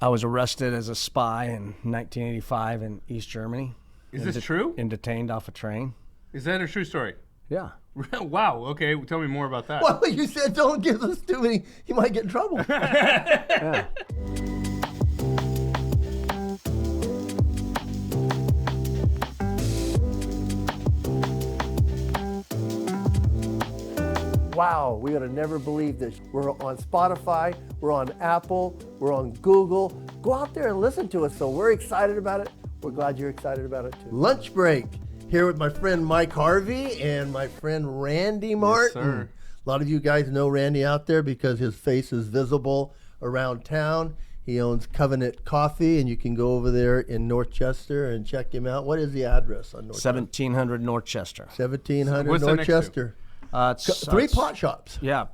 I was arrested as a spy in 1985 in East Germany. Is this true? And detained off a train. Is that a true story? Yeah. Wow. Okay. Tell me more about that. Well, you said don't give us too many. You might get in trouble. Yeah. Wow, we would have never believed this. We're on Spotify, we're on Apple, we're on Google. Go out there and listen to us. So we're excited about it. We're glad you're excited about it too. Lunch break here with my friend Mike Harvey and my friend Randy Martin. Yes, sir. A lot of you guys know Randy out there because his face is visible around town. He owns Covenant Coffee, and you can go over there in North Chester and check him out. What is the address on North 1700 North Chester. 1700 What's that North next to? Chester. Three pot shops. Yeah.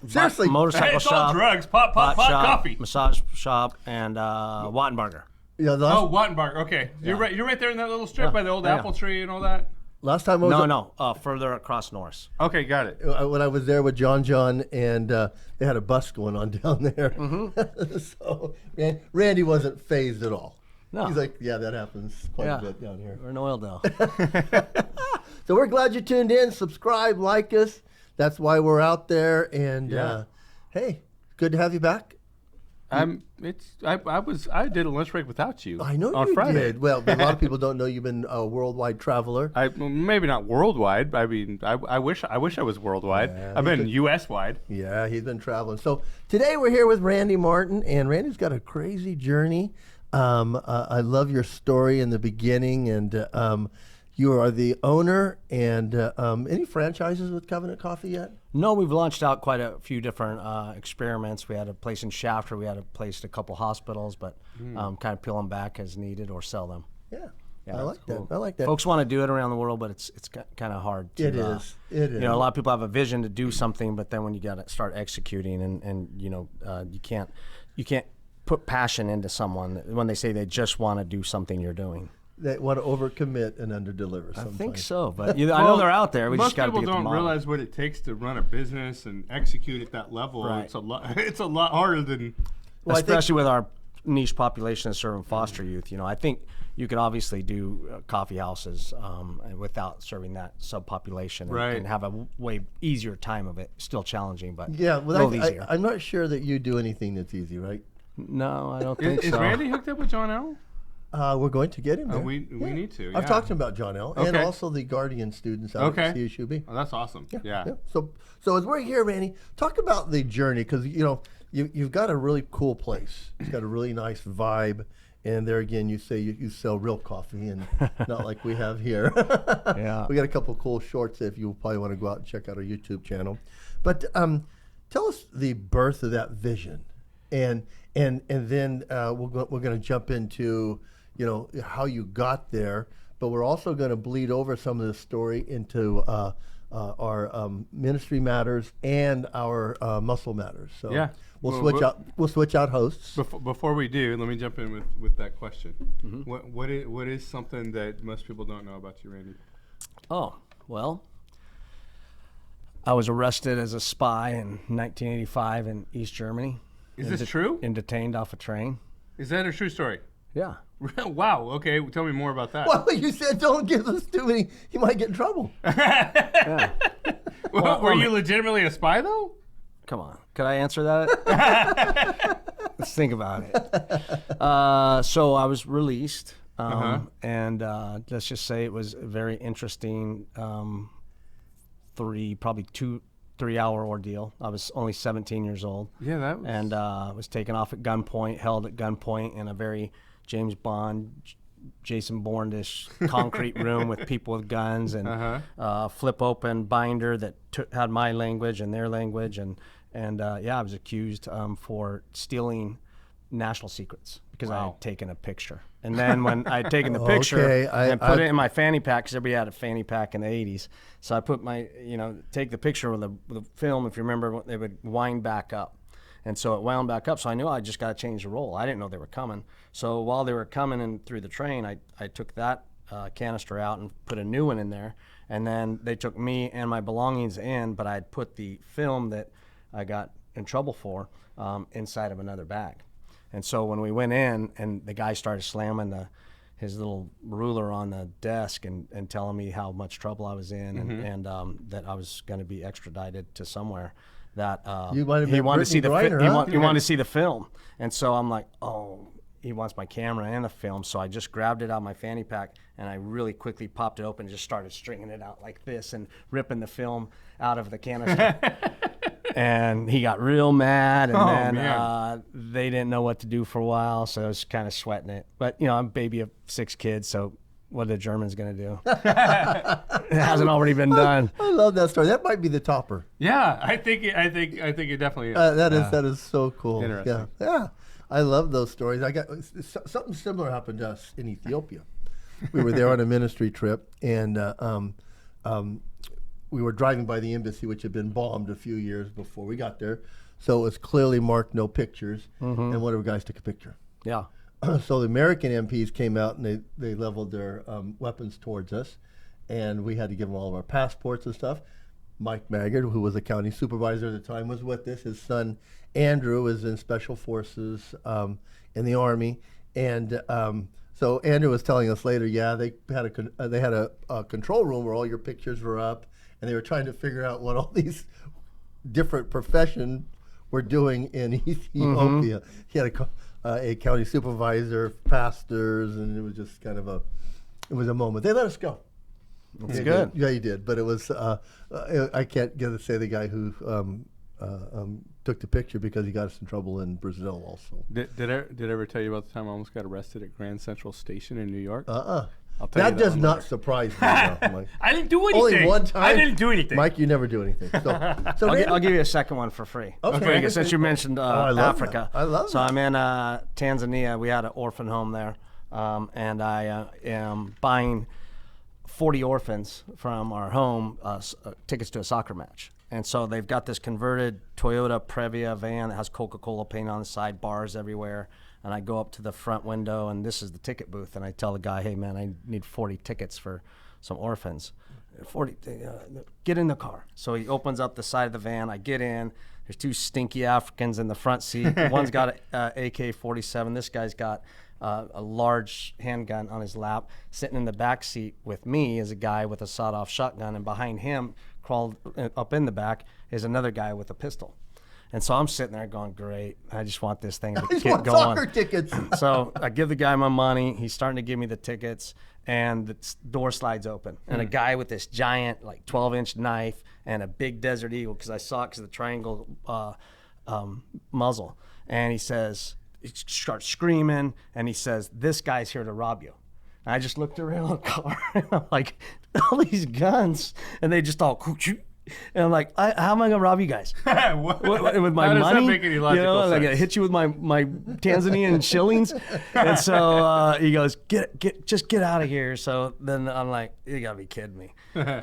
Seriously. Motorcycle It's shop. all drugs. Pot shop, coffee. Massage shop, and Wattenberger. Yeah, Oh, Wattenberg. Okay. You're right there in that little strip by the old apple tree and all that? last time I was further across Norris. Okay, got it. When I was there with John, and they had a bus going on down there. Mm-hmm. So Randy wasn't phased at all. No. He's like, yeah, that happens quite a bit down here. We're in Oildale. So we're glad you tuned in. Subscribe, like us. That's why we're out there. And hey, good to have you back. I did a lunch break without you. I know on you Friday. did. Well, a lot of people don't know you've been a worldwide traveler. Maybe not worldwide. I mean, I wish I was worldwide. Yeah, I've been U.S. wide. Yeah, he's been traveling. So today we're here with Randy Martin, and Randy's got a crazy journey. I love your story in the beginning, and you are the owner. And any franchises with Covenant Coffee yet? No, we've launched out quite a few different experiments. We had a place in Shafter. We had a place at a couple hospitals, but kind of peel them back as needed or sell them. Yeah, Yeah, I like it's that. cool. I like that. Folks want to do it around the world, but it's kind of hard to. It is. It is. You know, a lot of people have a vision to do something, but then when you got to start executing, and you know, you can't put passion into someone when they say they just want to do something you're doing. They want to overcommit and underdeliver sometimes. I think so, but I know they're out there. We just got to be Most people don't realize what it takes to run a business and execute at that level. Right. It's a lot. It's a lot harder than. Well, especially with our niche population of serving foster youth. You know, I think you could obviously do coffee houses without serving that subpopulation and have a way easier time of it. Still challenging, but yeah, a little easier. I'm not sure that you do anything that's easy, right? No, I don't think so. Is Randy hooked up with John L? We're going to get him there. We need to. I've yeah. talked to him about John L. and Okay. also the Guardian students out at CSUB. Oh, that's awesome. Yeah. So as we're here, Randy, talk about the journey, because you've got a really cool place. It's got a really nice vibe, and there again, you say you sell real coffee and not like we have here. Yeah. We got a couple cool shorts if you probably want to go out and check out our YouTube channel. But tell us the birth of that vision, and then we're going to jump into how you got there, but we're also going to bleed over some of the story into our ministry matters and our muscle matters. So Yeah. we'll switch out hosts. Before we do, let me jump in with that question. Mm-hmm. What is something that most people don't know about you, Randy? Oh, well, I was arrested as a spy in 1985 in East Germany. Is this true? And detained off a train. Is that a true story? Yeah. Wow. Okay. Tell me more about that. Well, you said don't give us too many. You might get in trouble. Yeah. Were you legitimately a spy, though? Come on. Could I answer that? Let's think about it. So I was released, and let's just say it was a very interesting probably 2-3 hour ordeal. I was only 17 years old. Yeah, that was... And was taken off at gunpoint, held at gunpoint in a very James Bond, Jason Bourne-ish concrete room with people with guns, and flip open binder that had my language and their language, and I was accused for stealing national secrets because I had taken a picture. And then when I had taken the picture and put it in my fanny pack, because everybody had a fanny pack in the 80s, so I put my, take the picture with the film, if you remember, they would wind back up. And so it wound back up, so I knew I just got to change the roll. I didn't know they were coming. So while they were coming in through the train, I took that canister out and put a new one in there. And then they took me and my belongings in, but I had put the film that I got in trouble for inside of another bag. And so when we went in, and the guy started slamming his little ruler on the desk and telling me how much trouble I was in, and that I was going to be extradited to somewhere, that You might have he been wanted to see Brittany the Griner, huh? he wanted to see the film. And so I'm like, oh, he wants my camera and the film. So I just grabbed it out of my fanny pack, and I really quickly popped it open and just started stringing it out like this and ripping the film out of the canister. And he got real mad, and then they didn't know what to do for a while, so I was kind of sweating it. But, you know, I'm a baby of 6 kids, so what are the Germans going to do? It hasn't already been done. I love that story. That might be the topper. Yeah, I think it definitely is. That is so cool. Interesting. Yeah. I love those stories. I got something similar happened to us in Ethiopia. We were there on a ministry trip, and we were driving by the embassy, which had been bombed a few years before we got there. So it was clearly marked no pictures, and one of the guys took a picture. Yeah. So the American MPs came out, and they leveled their weapons towards us, and we had to give them all of our passports and stuff. Mike Maggard, who was a county supervisor at the time, was with us. His son Andrew was in Special Forces in the Army, and so Andrew was telling us later, they had a control room where all your pictures were up, and they were trying to figure out what all these different professions were doing in Ethiopia. He had a county supervisor, pastors, and it was just kind of a moment. They let us go. That's good. Yeah, he did. But it was, I can't get to say the guy who took the picture because he got us in trouble in Brazil also. Did I ever tell you about the time I almost got arrested at Grand Central Station in New York? That does not surprise me, Mike. I didn't do anything. Only one time? I didn't do anything. Mike, you never do anything. So I'll give you a second one for free. Okay. Since you mentioned I love Africa. that. I love so that. I'm in Tanzania. We had an orphan home there, and I am buying 40 orphans from our home tickets to a soccer match. And so they've got this converted Toyota Previa van that has Coca-Cola paint on the side, bars everywhere. And I go up to the front window, and this is the ticket booth. And I tell the guy, hey, man, I need 40 tickets for some orphans. 40, get in the car. So he opens up the side of the van. I get in. There's 2 stinky Africans in the front seat. One's got an AK-47. This guy's got a large handgun on his lap. Sitting in the back seat with me is a guy with a sawed-off shotgun, and behind him, crawled up in the back, is another guy with a pistol. And so I'm sitting there going, great, I just want this thing to get going. Soccer tickets. So I give the guy my money. He's starting to give me the tickets, and the door slides open. And a guy with this giant, like 12-inch knife and a big Desert Eagle, because I saw it because of the triangle muzzle. And he starts screaming, and he says, this guy's here to rob you. And I just looked around the car, and I'm like, all these guns, and they just all, and I'm like, how am I gonna rob you guys? With my How does money? that make any logical sense? Like I hit you with my Tanzanian shillings. And so he goes, just get out of here. So then I'm like, you gotta be kidding me.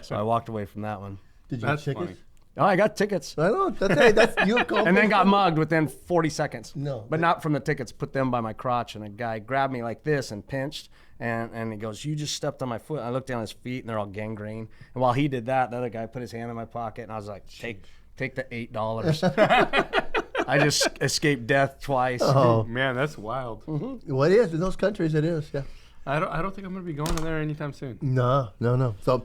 So I walked away from that one. Did you That's have tickets? funny. Oh, I got tickets. I know. That's you. And then got mugged within 40 seconds. No. But not from the tickets, put them by my crotch. And a guy grabbed me like this and pinched. And he goes, you just stepped on my foot. I looked down his feet, and they're all gangrene. And while he did that, the other guy put his hand in my pocket, and I was like, take the $8. I just escaped death twice. Oh, Man, that's wild. well, it is in those countries. It is. Yeah. I don't think I'm going to be going in there anytime soon. No. So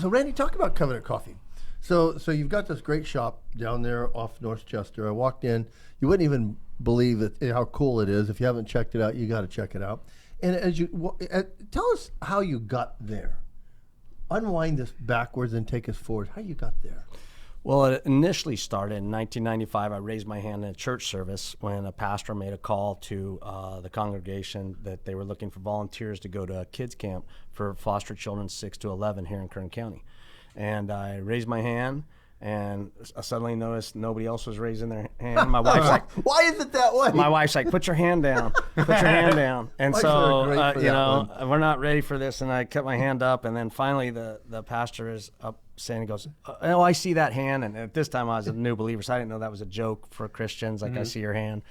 Randy, talk about Covenant Coffee. So you've got this great shop down there off North Chester. I walked in. You wouldn't even believe how cool it is. If you haven't checked it out, you got to check it out. And as you tell us how you got there. Unwind this backwards and take us forward. How you got there? Well, it initially started in 1995. I raised my hand in a church service when a pastor made a call to the congregation that they were looking for volunteers to go to a kids camp for foster children 6 to 11 here in Kern County. And I raised my hand, and I suddenly noticed nobody else was raising their hand. My wife's like, why is it that way? my wife's like, put your hand down, put your hand down. And Wives so, are great for that we're not ready for this. And I kept my hand up, and then finally the pastor is up saying, he goes, oh, I see that hand. And at this time I was a new believer, so I didn't know that was a joke for Christians. Like, I see your hand.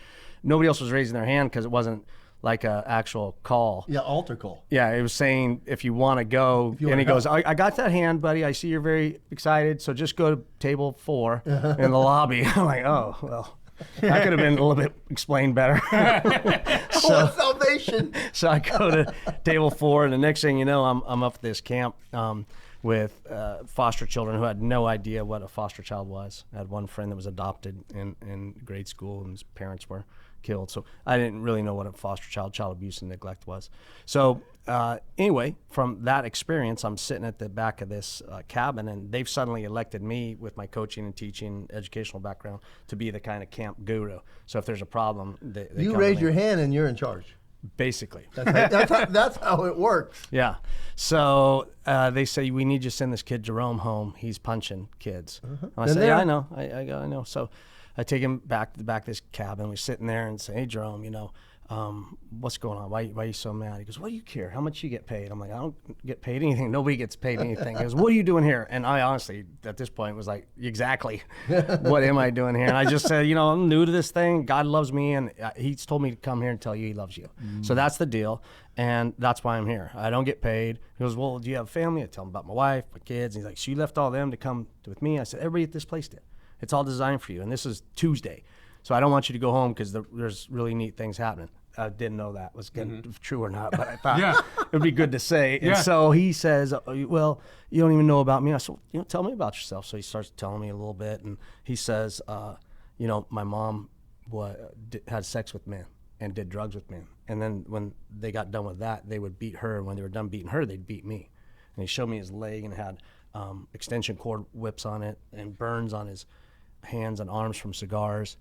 Nobody else was raising their hand because it wasn't like an actual call. Yeah, altar call. Yeah, it was saying if you want to go, and he goes, I got that hand, buddy. I see you're very excited, so just go to table 4 in the lobby. I'm like, oh, well, That could have been a little bit explained better. Salvation. So I go to table 4, and the next thing you know, I'm up at this camp with foster children who had no idea what a foster child was. I had one friend that was adopted in grade school, and his parents were killed. So I didn't really know what a foster child abuse and neglect was. So anyway, from that experience, I'm sitting at the back of this cabin, and they've suddenly elected me with my coaching and teaching educational background to be the kind of camp guru. So if there's a problem, they You come raise to me. your hand and you're in charge. Basically. That's how it works. Yeah. So they say, we need you to send this kid Jerome home. He's punching kids. And I say, yeah, I know. I know. So I take him back to the back of this cabin. We're sitting there and say, hey, Jerome, what's going on? Why are you so mad? He goes, what do you care? How much you get paid? I'm like, I don't get paid anything. Nobody gets paid anything. He goes, what are you doing here? And I honestly, at this point, was like, exactly. What am I doing here? And I just said, I'm new to this thing. God loves me, and he's told me to come here and tell you he loves you. So that's the deal, and that's why I'm here. I don't get paid. He goes, well, do you have a family? I tell him about my wife, my kids. And he's like, so you left all them to come with me? I said, everybody at this place did. It's all designed for you, and this is Tuesday. So I don't want you to go home because there's really neat things happening. I didn't know that was true or not, but I thought it'd be good to say. And so he says, well, you don't even know about me. I said, tell me about yourself. So he starts telling me a little bit, and he says, my mom had sex with men and did drugs with men. And then when they got done with that, they would beat her. And when they were done beating her, they'd beat me. And he showed me his leg and had extension cord whips on it and burns on his hands and arms from cigars.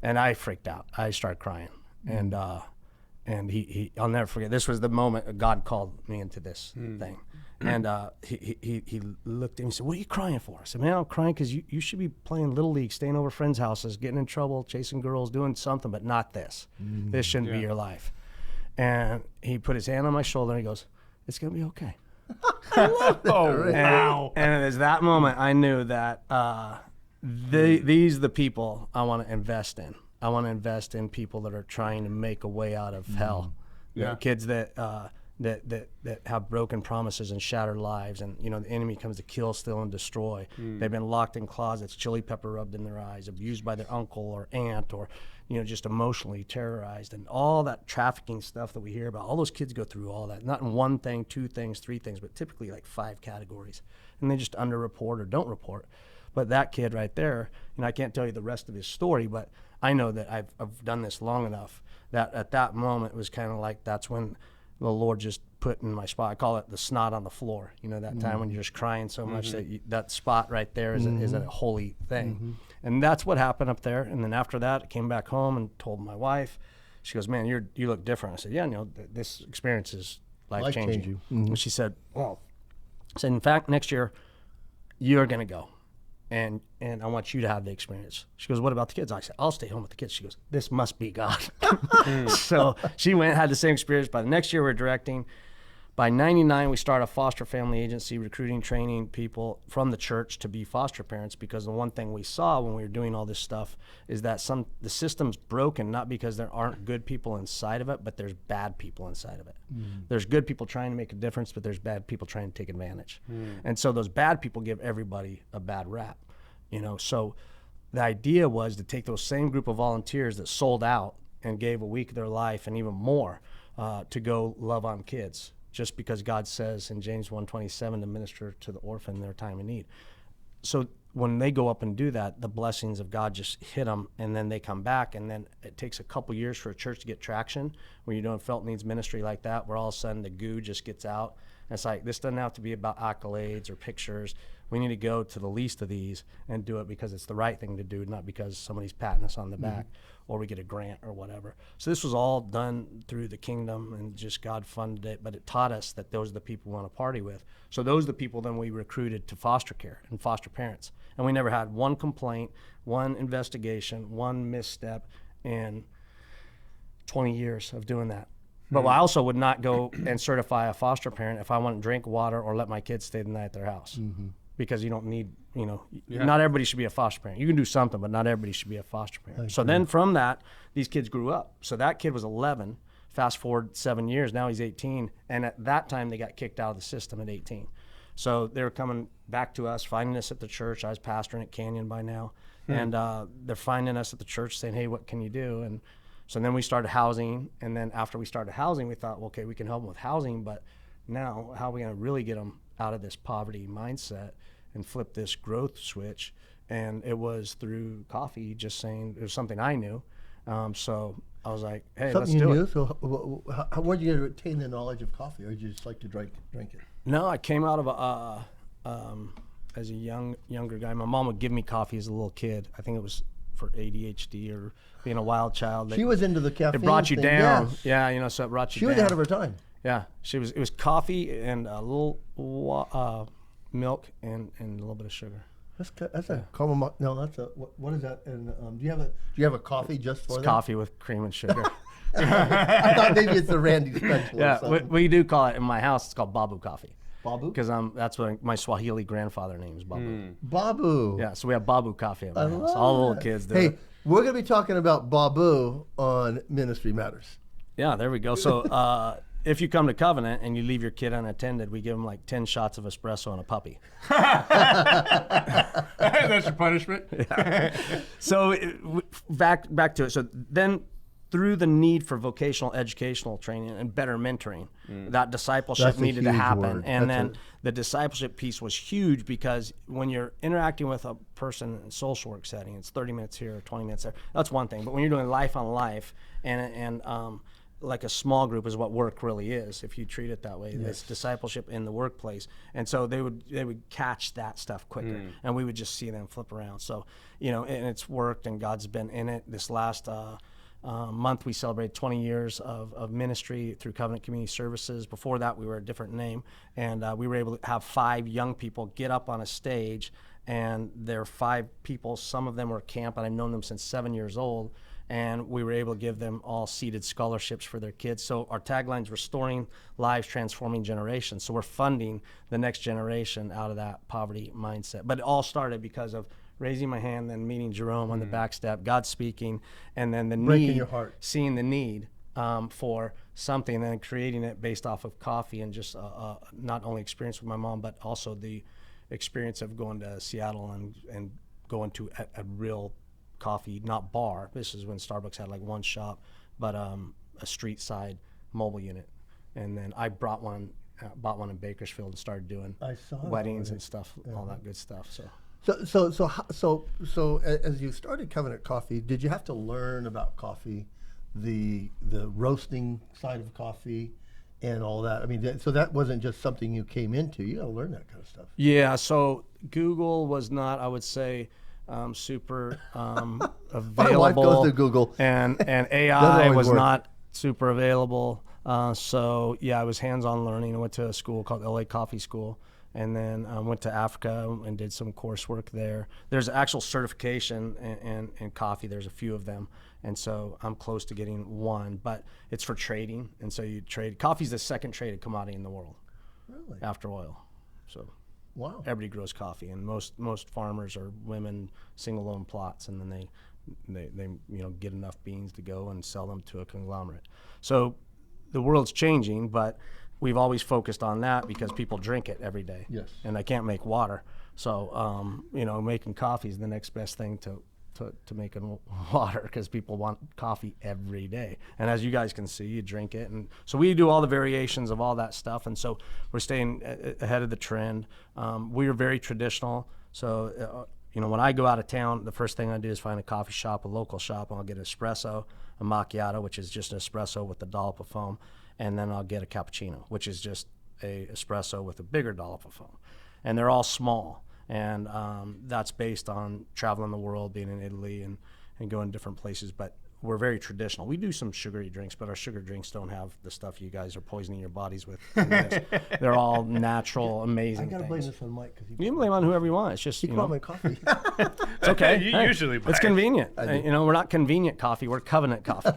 And I freaked out. I started crying. And he I'll never forget, this was the moment God called me into this thing. And he looked at me and said, what are you crying for? I said, man, I'm crying because you should be playing Little League, staying over friends' houses, getting in trouble, chasing girls, doing something, but not this. This shouldn't be your life. And he put his hand on my shoulder and he goes, it's going to be okay. Wow. And it was that moment I knew that these are the people I want to invest in. I want to invest in people that are trying to make a way out of hell. Kids that have broken promises and shattered lives, and the enemy comes to kill, steal, and destroy. They've been locked in closets, chili pepper rubbed in their eyes, abused by their uncle or aunt, or just emotionally terrorized, and all that trafficking stuff that we hear about. All those kids go through all that, not in one thing, 2 things, 3 things, but typically like 5 categories, and they just underreport or don't report. But that kid right there, I can't tell you the rest of his story, but I know that I've done this long enough that at that moment it was kind of like that's when the Lord just put in my spot. I call it the snot on the floor. That time when you're just crying so much that that spot right there is a holy thing. And that's what happened up there. And then after that, I came back home and told my wife. She goes, man, you look different. I said, yeah, this experience is life-changing. And she said, well, in fact, next year you're going to go. And I want you to have the experience. She goes, what about the kids? I said, I'll stay home with the kids. She goes, this must be God. So she went, had the same experience. By the next year, we're directing. By 99, we start a foster family agency, recruiting, training people from the church to be foster parents, because the one thing we saw when we were doing all this stuff is that the system's broken, not because there aren't good people inside of it, but there's bad people inside of it. There's good people trying to make a difference, but there's bad people trying to take advantage. And so those bad people give everybody a bad rap, So the idea was to take those same group of volunteers that sold out and gave a week of their life and even more to go love on kids, just because God says in James 1:27 to minister to the orphan in their time of need. So when they go up and do that, the blessings of God just hit them, and then they come back, and then it takes a couple years for a church to get traction. When you're doing felt needs ministry like that, where all of a sudden the goo just gets out. And it's like, this doesn't have to be about accolades or pictures. We need to go to the least of these and do it because it's the right thing to do, not because somebody's patting us on the back or we get a grant or whatever. So this was all done through the kingdom, and just God funded it, but it taught us that those are the people we want to party with. So those are the people then we recruited to foster care and foster parents. And we never had one complaint, one investigation, one misstep in 20 years of doing that. But I also would not go and certify a foster parent if I want to drink water or let my kids stay the night at their house. Because you don't need, not everybody should be a foster parent. You can do something, but not everybody should be a foster parent. So then from that, these kids grew up. So that kid was 11. Fast forward 7 years, now he's 18. And at that time, they got kicked out of the system at 18. So they were coming back to us, finding us at the church. I was pastoring at Canyon by now. And they're finding us at the church saying, hey, what can you do? And so then we started housing. And then after we started housing, we thought, well, okay, we can help them with housing, but now how are we going to really get them out of this poverty mindset and flip this growth switch? And it was through coffee, just saying it was something I knew. So I was like, hey, Something let's you do knew? it. So where did you attain the knowledge of coffee, or did you just like to drink it? No, I came out of as a younger guy. My mom would give me coffee as a little kid. I think it was for ADHD or being a wild child. She was into the caffeine. It brought you thing, down. yes. Yeah, so it brought you She down. was ahead of her time. Yeah, it was coffee and a little milk and a little bit of sugar. That's a caramel. No, that's a what is that? And do you have a coffee just for It's that? coffee with cream and sugar. I thought maybe it's the Randy special. Yeah, or something. we do call it in my house. It's called Babu coffee. Babu. Because that's what my Swahili grandfather name is, Babu. Babu. Yeah, so we have Babu coffee at my I house. love All the little that. kids do Hey, it. we're going to be talking about Babu on Ministry Matters. Yeah, there we go. So if you come to Covenant and you leave your kid unattended, we give them like 10 shots of espresso and a puppy. That's your punishment. So back to it. So then through the need for vocational educational training and better mentoring, that discipleship That's a needed to huge happen. word. And That's then the discipleship piece was huge because when you're interacting with a person in a social work setting, it's 30 minutes here, 20 minutes there. That's one thing. But when you're doing life on life and like a small group is what work really is, if you treat it that way. It's discipleship in the workplace. And so they would catch that stuff quicker, and we would just see them flip around. So, and it's worked, and God's been in it. This last month we celebrated 20 years of ministry through Covenant Community Services. Before that we were a different name, and we were able to have 5 young people get up on a stage, and they're 5 people. Some of them were camp, and I've known them since 7 years old. And we were able to give them all seated scholarships for their kids. So our tagline is restoring lives, transforming generations. So we're funding the next generation out of that poverty mindset. But it all started because of raising my hand, then meeting Jerome on the back step, God speaking, and then the Breaking need, your heart. seeing the need for something, and then creating it based off of coffee and just not only experience with my mom, but also the experience of going to Seattle and going to a real coffee, not bar. This is when Starbucks had like one shop, but a street side mobile unit. And then I bought one in Bakersfield and started doing weddings and stuff, all that good stuff. So as you started Covenant Coffee, did you have to learn about coffee, the roasting side of coffee, and all that? I mean, so that wasn't just something you came into. You got to learn that kind of stuff. Yeah. So Google was not, I would say, super available. My wife goes to Google. And AI was work. not super available. So yeah, I was hands-on learning. I went to a school called LA Coffee School, and then went to Africa and did some coursework there. There's actual certification in coffee. There's a few of them, and so I'm close to getting one, but it's for trading. And so you trade. Coffee's the second traded commodity in the world, Really? after oil. So. Wow. Everybody grows coffee, and most farmers are women, single owned plots, and then they get enough beans to go and sell them to a conglomerate. So the world's changing, but we've always focused on that because people drink it every day. Yes. And they can't make water, so making coffee is the next best thing to making water, because people want coffee every day. And as you guys can see, you drink it. And so we do all the variations of all that stuff. And so we're staying ahead of the trend. We are very traditional. So, when I go out of town, the first thing I do is find a coffee shop, a local shop, and I'll get an espresso, a macchiato, which is just an espresso with a dollop of foam. And then I'll get a cappuccino, which is just a espresso with a bigger dollop of foam. And they're all small. And that's based on traveling the world, being in Italy and going different places. But we're very traditional. We do some sugary drinks, but our sugar drinks don't have the stuff you guys are poisoning your bodies with. They're all natural, amazing I got to things. blame this on Mike, because You can blame on whoever you want. It's just, he brought my coffee. it's okay. You Hey, usually buy it's it. convenient. We're not convenient coffee. We're covenant coffee.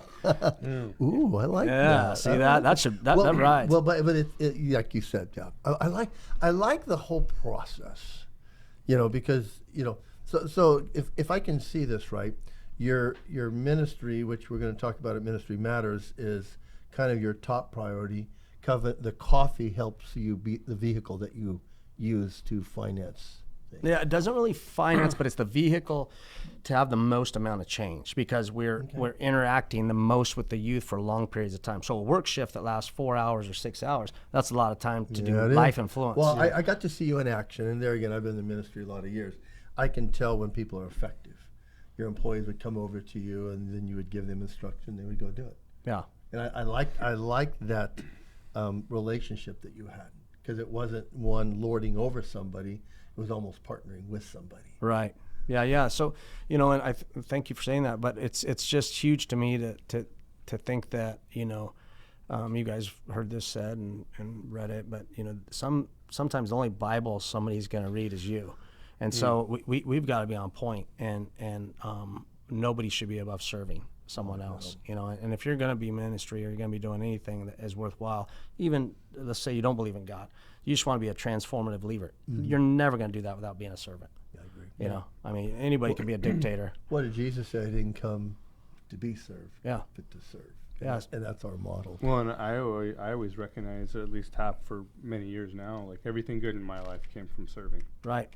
Ooh, I like Yeah, that. see that? That rides. Well, but it like you said, yeah, I like the whole process, because so if I can see this right, your ministry, which we're going to talk about at Ministry Matters, is kind of your top priority. The coffee helps you be the vehicle that you use to finance thing. Yeah, it doesn't really finance, but it's the vehicle to have the most amount of change because we're interacting the most with the youth for long periods of time. So a work shift that lasts 4 hours or 6 hours, that's a lot of time to do life influence. Well, I got to see you in action, and there again, I've been in the ministry a lot of years. I can tell when people are effective. Your employees would come over to you, and then you would give them instruction. They would go do it. Yeah, and I like that relationship that you had, because it wasn't one lording over somebody. It was almost partnering with somebody. Right. Yeah. So, and I thank you for saying that, but it's just huge to me to think that, you guys heard this said and read it, but, sometimes the only Bible somebody's going to read is you. And so we've got to be on point, and nobody should be above serving someone else, and if you're going to be ministry or you're going to be doing anything that is worthwhile, even let's say you don't believe in God, you just want to be a transformative leader. You're never going to do that without being a servant. Yeah, I agree. I mean, anybody can be a dictator. What did Jesus say? He didn't come to be served, but to serve. Yeah, and that's our model. Well, and I always recognize, or at least have for many years now, like everything good in my life came from serving. Right.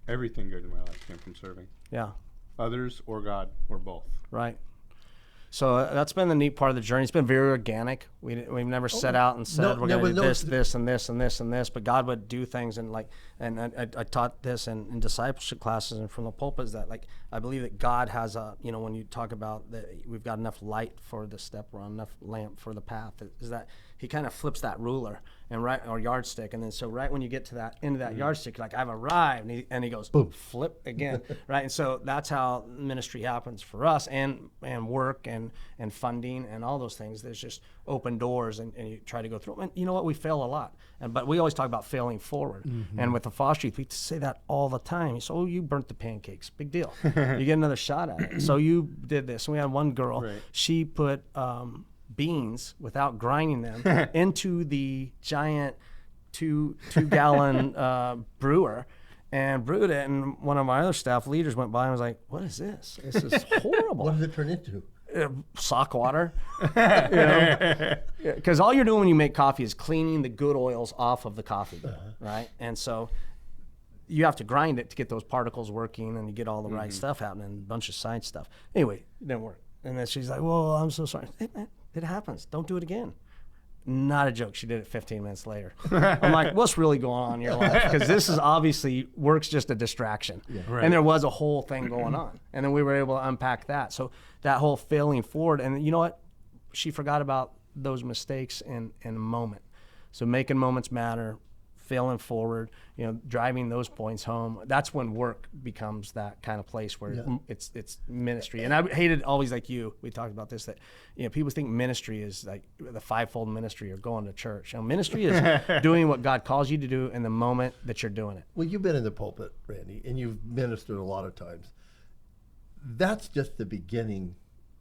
Everything good in my life came from serving. Yeah. Others or God or both. Right. So that's been the neat part of the journey. It's been very organic. We've never set out and said we're going to do this, and this, and this, and this. But God would do things, and I taught this in discipleship classes and from the pulpit, is that I believe that God has when you talk about that we've got enough light for the step, we're on enough lamp for the path, is that He kind of flips that ruler or yardstick, and then so right when you get to that end of that yardstick, you're like, I've arrived, and he goes, boom, flip again, right? And so that's how ministry happens for us, and work and funding and all those things. There's just open doors, and you try to go through them. And you know what? We fail a lot, but we always talk about failing forward. And with the foster youth, we say that all the time. So you burnt the pancakes, big deal. You get another shot at it. So you did this. And we had one girl. Right. She put beans without grinding them into the giant two-gallon brewer and brewed it. And one of my other staff leaders went by and was like, "What is this? This is horrible." What does it turn into? Sock water. Because all you're doing when you make coffee is cleaning the good oils off of the coffee, right? And so you have to grind it to get those particles working, and you get all the right stuff happening, and a bunch of side stuff. Anyway, it didn't work. And then she's like, "Well, I'm so sorry." It happens. Don't do it again. Not a joke. She did it 15 minutes later. I'm like, what's really going on in your life? Because this is obviously work's just a distraction. Yeah. Right. And there was a whole thing going on. And then we were able to unpack that. So that whole failing forward. And you know what? She forgot about those mistakes in a moment. So making moments matter, failing forward, driving those points home. That's when work becomes that kind of place where it's ministry. And I hated always, like you, we talked about this, that people think ministry is like the fivefold ministry or going to church. Ministry is doing what God calls you to do in the moment that you're doing it. Well, you've been in the pulpit, Randy, and you've ministered a lot of times. That's just the beginning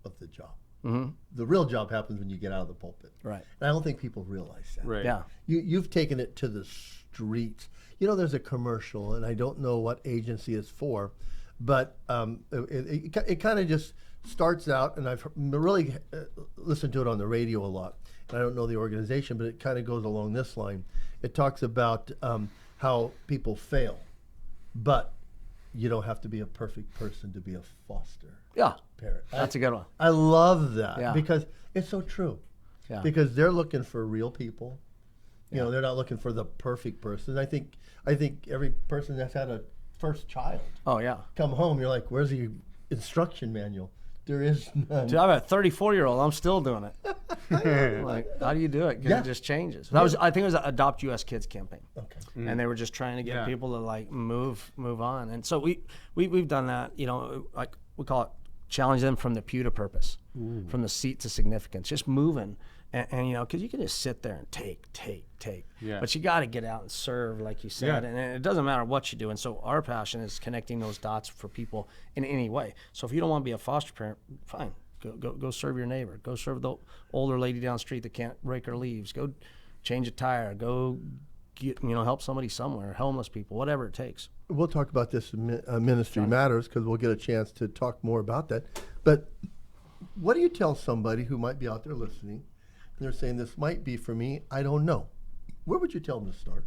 of the job. Mm-hmm. The real job happens when you get out of the pulpit. Right. And I don't think people realize that. Right. Yeah. You've taken it to the streets. There's a commercial, and I don't know what agency it's for, but it kind of just starts out, and I've really listened to it on the radio a lot. And I don't know the organization, but it kind of goes along this line. It talks about how people fail, but you don't have to be a perfect person to be a foster parent. That's a good one. I love that because it's so true. Yeah. Because they're looking for real people. They're not looking for the perfect person. I think every person that's had a first child. Oh yeah. Come home, you're like, where's the instruction manual? There is none. Dude, I'm a 34-year-old. I'm still doing it. Like, how do you do it? Because it just changes. I think it was an Adopt U.S. Kids campaign. Okay. And they were just trying to get people to move on. And so we've done that. Like we call it challenge them from the pew to purpose, from the seat to significance. Just moving. And because you can just sit there and take. Yeah. But you got to get out and serve, like you said. Yeah. And it doesn't matter what you do. And so our passion is connecting those dots for people in any way. So if you don't want to be a foster parent, fine. Go serve your neighbor. Go serve the older lady down the street that can't rake her leaves. Go change a tire. Go help somebody somewhere, homeless people, whatever it takes. We'll talk about this in Ministry Matters, because we'll get a chance to talk more about that. But what do you tell somebody who might be out there listening? They're saying, this might be for me, I don't know. Where would you tell them to start?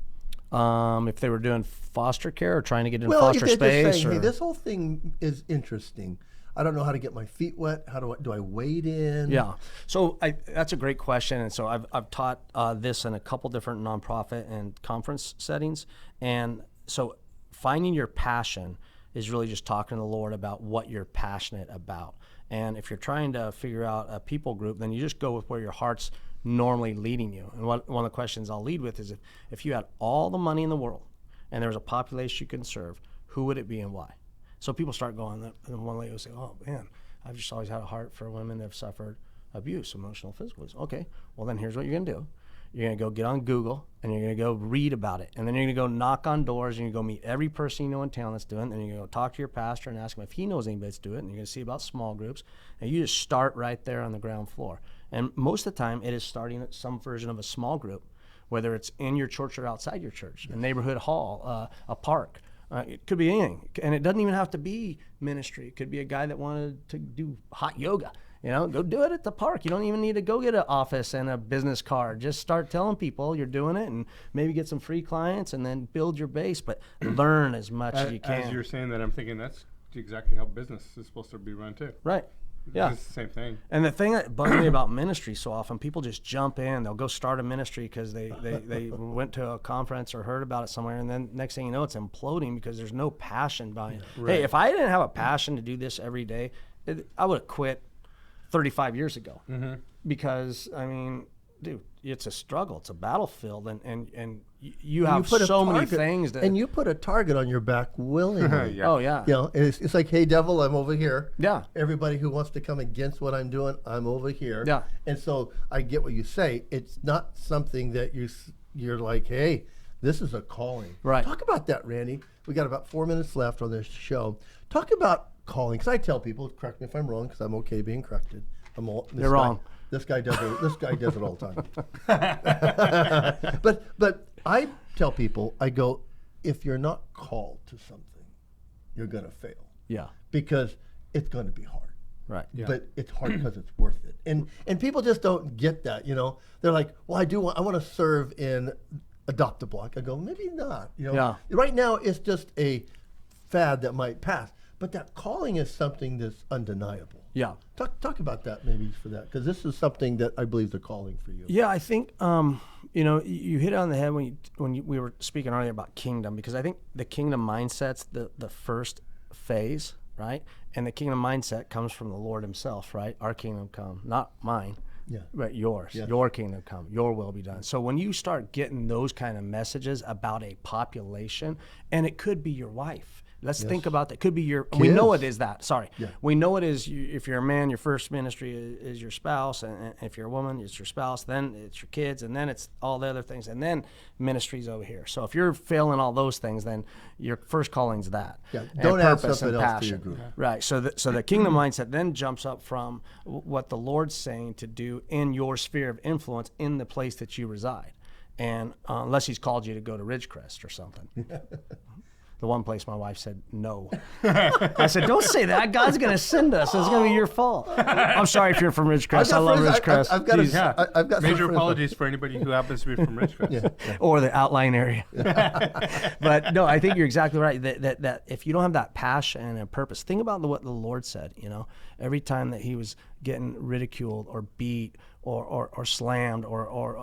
If they were doing foster care or trying to get in Well, foster if they're space, just saying, or hey, this whole thing is interesting. I don't know how to get my feet wet. How do I wade in? yeah. So that's a great question, and so I've taught this in a couple different nonprofit and conference settings, and so finding your passion is really just talking to the Lord about what you're passionate about. And if you're trying to figure out a people group, then you just go with where your heart's normally leading you. And one of the questions I'll lead with is, if you had all the money in the world and there was a population you can serve, who would it be and why? So people start going, and one lady will say, oh man, I've just always had a heart for women that have suffered abuse, emotional, physical abuse. Okay, well then here's what you're gonna do. You're gonna go get on Google and you're gonna go read about it. And then you're gonna go knock on doors and you're gonna go meet every person you know in town that's doing it. And you're gonna go talk to your pastor and ask him if he knows anybody that's doing it. And you're gonna see about small groups. And you just start right there on the ground floor. And most of the time it is starting at some version of a small group, whether it's in your church or outside your church, a neighborhood hall, a park. It could be anything. And it doesn't even have to be ministry. It could be a guy that wanted to do hot yoga. Go do it at the park. You don't even need to go get an office and a business card. Just start telling people you're doing it and maybe get some free clients and then build your base, but learn as much as you can. As you're saying that, I'm thinking that's exactly how business is supposed to be run too. Right. Yeah. It's the same thing. And the thing that bugs me about ministry so often, people just jump in. They'll go start a ministry because they went to a conference or heard about it somewhere, and then next thing you know, it's imploding because there's no passion behind it. Right. Hey, if I didn't have a passion to do this every day, I would have quit 35 years ago. Mm-hmm. Because, I mean, dude, it's a struggle. It's a battlefield, and you have so many things that... And you put a target on your back willingly. Yeah. Oh, yeah. It's like, hey, devil, I'm over here. Yeah. Everybody who wants to come against what I'm doing, I'm over here. Yeah. And so I get what you say. It's not something that you're like, hey, this is a calling. Right. Talk about that, Randy. We got about 4 minutes left on this show. Talk about calling, because I tell people, correct me if I'm wrong, because I'm okay being corrected. You're wrong. This guy does it. This guy does it all the time. But I tell people, I go, if you're not called to something, you're gonna fail. Yeah. Because it's gonna be hard. Right. Yeah. But it's hard because it's worth it. And people just don't get that. They're like, well, I want to serve in Adopt a Block. I go, maybe not. Yeah. Right now it's just a fad that might pass. But that calling is something that's undeniable. Yeah. Talk about that maybe for that, because this is something that I believe is a calling for you. Yeah, I think you hit it on the head when we were speaking earlier about kingdom, because I think the kingdom mindset's the first phase, right? And the kingdom mindset comes from the Lord Himself, right? Our kingdom come, not mine, but yours. Yes. Your kingdom come, your will be done. So when you start getting those kind of messages about a population, and it could be your wife. Let's think about that. Could be your. We know it is that. Sorry, we know it is. If you're a man, your first ministry is your spouse, and if you're a woman, it's your spouse. Then it's your kids, and then it's all the other things, and then ministry's over here. So if you're failing all those things, then your first calling's that. Yeah. And Don't add purpose something and else passion. to your group. Right. So the kingdom mindset then jumps up from what the Lord's saying to do in your sphere of influence in the place that you reside, and unless He's called you to go to Ridgecrest or something. The one place my wife said no. I said, don't say that. God's going to send us. It's going to be your fault. I'm sorry if you're from Ridgecrest. I love Ridgecrest. I've got major apologies for anybody who happens to be from Ridgecrest. Or the outlying area. But no, I think you're exactly right. That if you don't have that passion and purpose, think about what the Lord said. Every time that He was getting ridiculed or beat or slammed or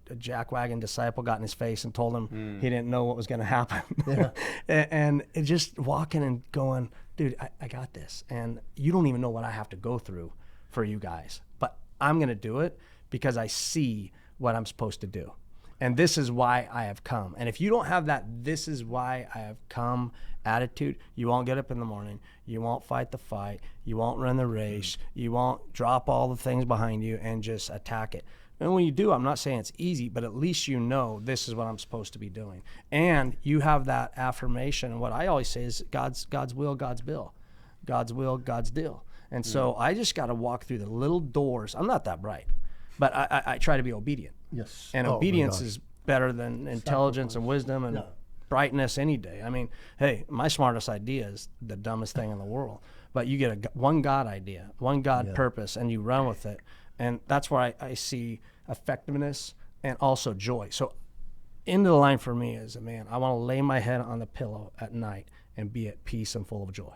a jackwagon disciple got in his face and told him he didn't know what was going to happen. And it just walking and going, dude, I got this. And you don't even know what I have to go through for you guys. But I'm going to do it because I see what I'm supposed to do. And this is why I have come. And if you don't have that, this is why I have come attitude, you won't get up in the morning. You won't fight the fight. You won't run the race. You won't drop all the things behind you and just attack it. And when you do, I'm not saying it's easy, but at least you know this is what I'm supposed to be doing. And you have that affirmation. And what I always say is God's will, God's bill. God's will, God's deal. And so I just got to walk through the little doors. I'm not that bright, but I try to be obedient. Yes. And obedience is better than intelligence and wisdom and brightness any day. I mean, hey, my smartest idea is the dumbest thing in the world. But you get one God idea, one God purpose, and you run with it. And that's where I see effectiveness and also joy. So end of the line for me is, man, I want to lay my head on the pillow at night and be at peace and full of joy.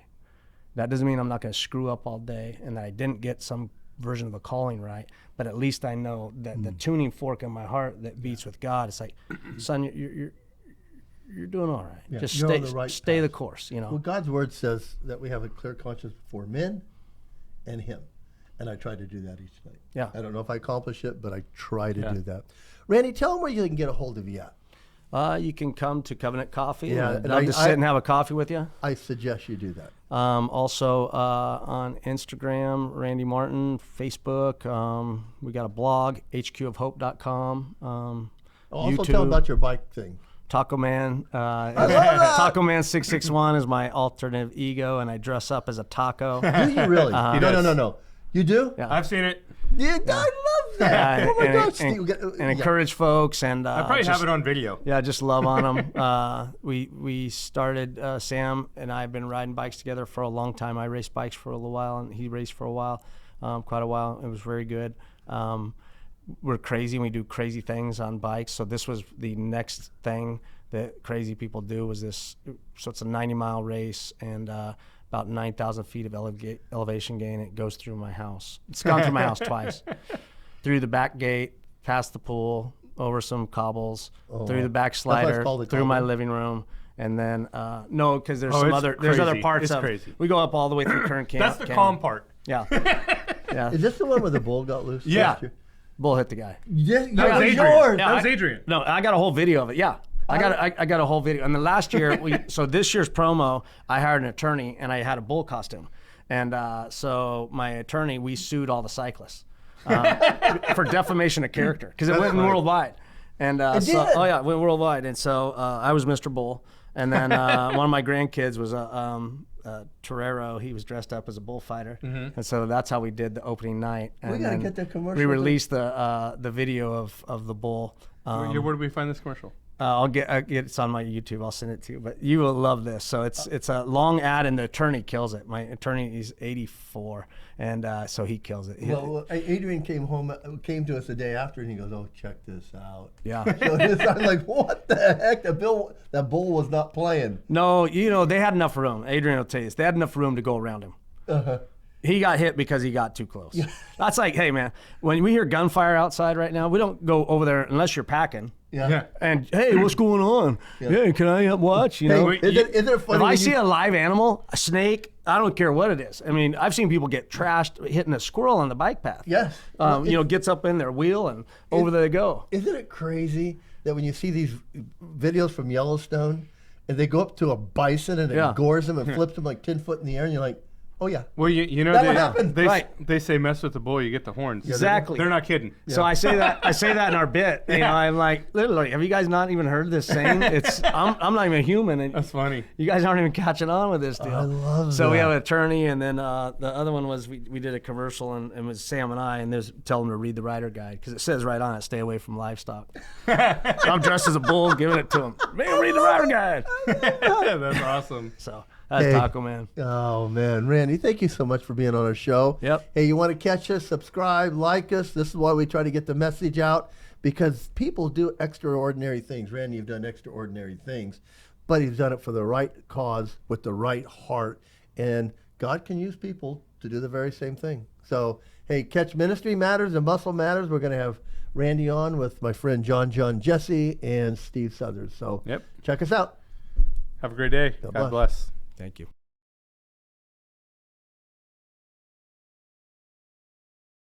That doesn't mean I'm not going to screw up all day and that I didn't get some version of the calling right, but at least I know that the tuning fork in my heart that beats with God, it's like, son, you're doing all right. Yeah, Just you're on the right stay path. the course, you know. Well, God's word says that we have a clear conscience before men and him. And I try to do that each night. Yeah. I don't know if I accomplish it, but I try to do that. Randy, tell them where you can get a hold of you at. You can come to Covenant Coffee. Yeah, I'd and love to sit and have a coffee with you. I suggest you do that. Also on Instagram, Randy Martin, Facebook. We got a blog, hqofhope.com. Also YouTube. tell them about your bike thing. Taco Man. I love that. Taco Man 661 is my alternative ego, and I dress up as a taco. Do you really? No. You do? Yeah. I've seen it. Yeah, I love that. Oh my gosh, Steve. And encourage folks, and I probably have it on video. Yeah, just love on them. We started, Sam and I have been riding bikes together for a long time. I raced bikes for a little while, and he raced for a while, quite a while. It was very good. We're crazy, and we do crazy things on bikes. So this was the next thing that crazy people do was this. So it's a 90-mile race, and about 9,000 feet of elevation gain. It goes through my house. It's gone through my house twice. Through the back gate, past the pool, over some cobbles, through the back slider, through my living room, and then no, because there's there's other parts of it. We go up all the way through Kern Camp. That's the calm part. Yeah. Yeah. Is this the one where the bull got loose? Yeah. Bull hit the guy. Yeah, That was Adrian. yours. That was Adrian. No, I got a whole video of it. Yeah. I got a whole video. And then last year, so this year's promo, I hired an attorney and I had a bull costume. And so my attorney, we sued all the cyclists for defamation of character because it went worldwide. And it went worldwide. And so I was Mr. Bull. And then one of my grandkids was a Torero. He was dressed up as a bullfighter. And so that's how we did the opening night. And we got to get that commercial. We released the video of the bull. Where do we find this commercial? I'll get it's on my YouTube. I'll send it to you. But you will love this. So it's a long ad, and the attorney kills it. My attorney is 84, and so he kills it. Well, Adrian came to us the day after, and he goes, "Oh, check this out." Yeah. So I'm like, "What the heck? That bull was not playing." No, they had enough room. Adrian will tell you this. They had enough room to go around him. He got hit because he got too close. That's like, hey man, when we hear gunfire outside right now, we don't go over there unless you're packing. Yeah. And hey, what's going on? Yeah, can I watch? You know, is it funny? If I see a live animal, a snake, I don't care what it is. I mean, I've seen people get trashed hitting a squirrel on the bike path. Yes. Gets up in their wheel and over they go. Isn't it crazy that when you see these videos from Yellowstone and they go up to a bison and it gores them and flips them like 10 foot in the air and you're like, oh yeah. Well, you know they say mess with the bull, you get the horns. Exactly. They're not kidding. So I say that in our bit. You know, I'm like, literally, have you guys not even heard this saying? I'm not even human, and that's funny. You guys aren't even catching on with this deal. I love so that. we have an attorney, and then the other one was we did a commercial, and it was Sam and I, and there's tell them to read the rider guide because it says right on it, stay away from livestock. So I'm dressed as a bull, giving it to him. Man, read the rider guide. That's awesome. So. That's Taco Man. Oh, man. Randy, thank you so much for being on our show. Yep. Hey, you want to catch us, subscribe, like us. This is why we try to get the message out because people do extraordinary things. Randy, you've done extraordinary things, but he's done it for the right cause with the right heart. And God can use people to do the very same thing. So, hey, catch Ministry Matters and Muscle Matters. We're going to have Randy on with my friend John Jesse and Steve Suthers. So check us out. Have a great day. God bless. Thank you.